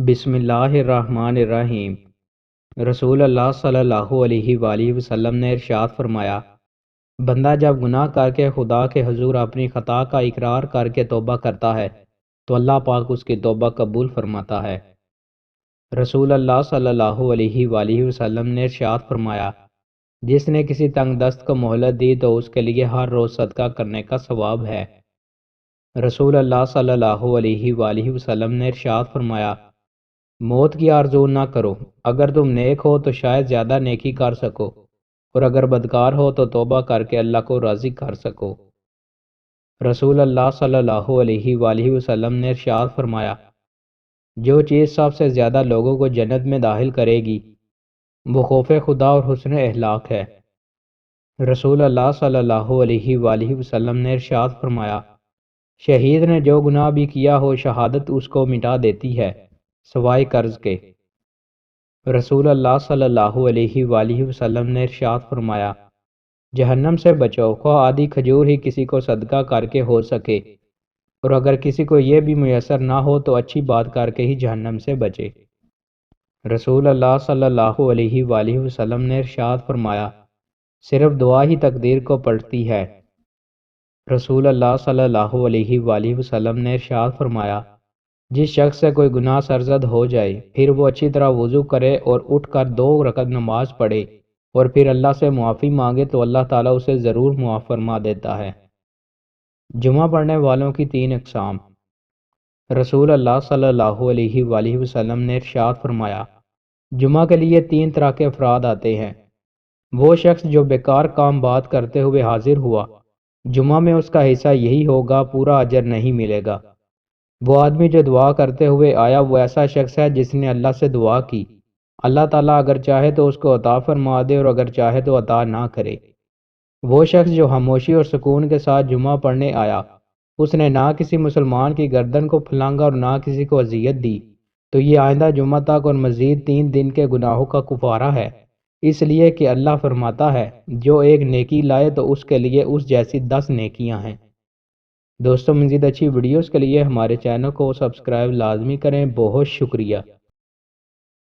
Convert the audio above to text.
بسم اللہ الرحمن الرحیم۔ رسول اللہ صلی اللہ علیہ وآلہ وسلم نے ارشاد فرمایا، بندہ جب گناہ کر کے خدا کے حضور اپنی خطا کا اقرار کر کے توبہ کرتا ہے تو اللہ پاک اس کی توبہ قبول فرماتا ہے۔ رسول اللہ صلی اللہ علیہ وآلہ وسلم نے ارشاد فرمایا، جس نے کسی تنگ دست کو مہلت دی تو اس کے لیے ہر روز صدقہ کرنے کا ثواب ہے۔ رسول اللہ صلی اللہ علیہ وآلہ وسلم نے ارشاد فرمایا، موت کی آرزو نہ کرو، اگر تم نیک ہو تو شاید زیادہ نیکی کر سکو، اور اگر بدکار ہو تو توبہ کر کے اللہ کو راضی کر سکو۔ رسول اللہ صلی اللہ علیہ وآلہ وسلم نے ارشاد فرمایا، جو چیز سب سے زیادہ لوگوں کو جنت میں داخل کرے گی وہ خوف خدا اور حسن اخلاق ہے۔ رسول اللہ صلی اللہ علیہ وآلہ وسلم نے ارشاد فرمایا، شہید نے جو گناہ بھی کیا ہو شہادت اس کو مٹا دیتی ہے سوائے قرض کے۔ رسول اللہ صلی اللہ علیہ وآلہ وسلم نے ارشاد فرمایا، جہنم سے بچو خواہ آدھی کھجور ہی کسی کو صدقہ کر کے ہو سکے، اور اگر کسی کو یہ بھی میسر نہ ہو تو اچھی بات کر کے ہی جہنم سے بچے۔ رسول اللہ صلی اللہ علیہ وآلہ وسلم نے ارشاد فرمایا، صرف دعا ہی تقدیر کو پلٹتی ہے۔ رسول اللہ صلی اللہ علیہ وآلہ وسلم نے ارشاد فرمایا، جس شخص سے کوئی گناہ سرزد ہو جائے پھر وہ اچھی طرح وضو کرے اور اٹھ کر 2 رکعت نماز پڑھے اور پھر اللہ سے معافی مانگے تو اللہ تعالیٰ اسے ضرور معاف فرما دیتا ہے۔ جمعہ پڑھنے والوں کی 3 اقسام۔ رسول اللہ صلی اللہ علیہ وآلہ وسلم نے ارشاد فرمایا، جمعہ کے لیے 3 طرح کے افراد آتے ہیں۔ وہ شخص جو بیکار کام بات کرتے ہوئے حاضر ہوا، جمعہ میں اس کا حصہ یہی ہوگا، پورا اجر نہیں ملے گا۔ وہ آدمی جو دعا کرتے ہوئے آیا وہ ایسا شخص ہے جس نے اللہ سے دعا کی، اللہ تعالیٰ اگر چاہے تو اس کو عطا فرما دے اور اگر چاہے تو عطا نہ کرے۔ وہ شخص جو خاموشی اور سکون کے ساتھ جمعہ پڑھنے آیا، اس نے نہ کسی مسلمان کی گردن کو پھلانگا اور نہ کسی کو اذیت دی، تو یہ آئندہ جمعہ تک اور مزید 3 دن کے گناہوں کا کفارہ ہے، اس لیے کہ اللہ فرماتا ہے جو ایک نیکی لائے تو اس کے لیے اس جیسی 10 نیکیاں ہیں۔ دوستوں، مزید اچھی ویڈیوز کے لیے ہمارے چینل کو سبسکرائب لازمی کریں۔ بہت شکریہ۔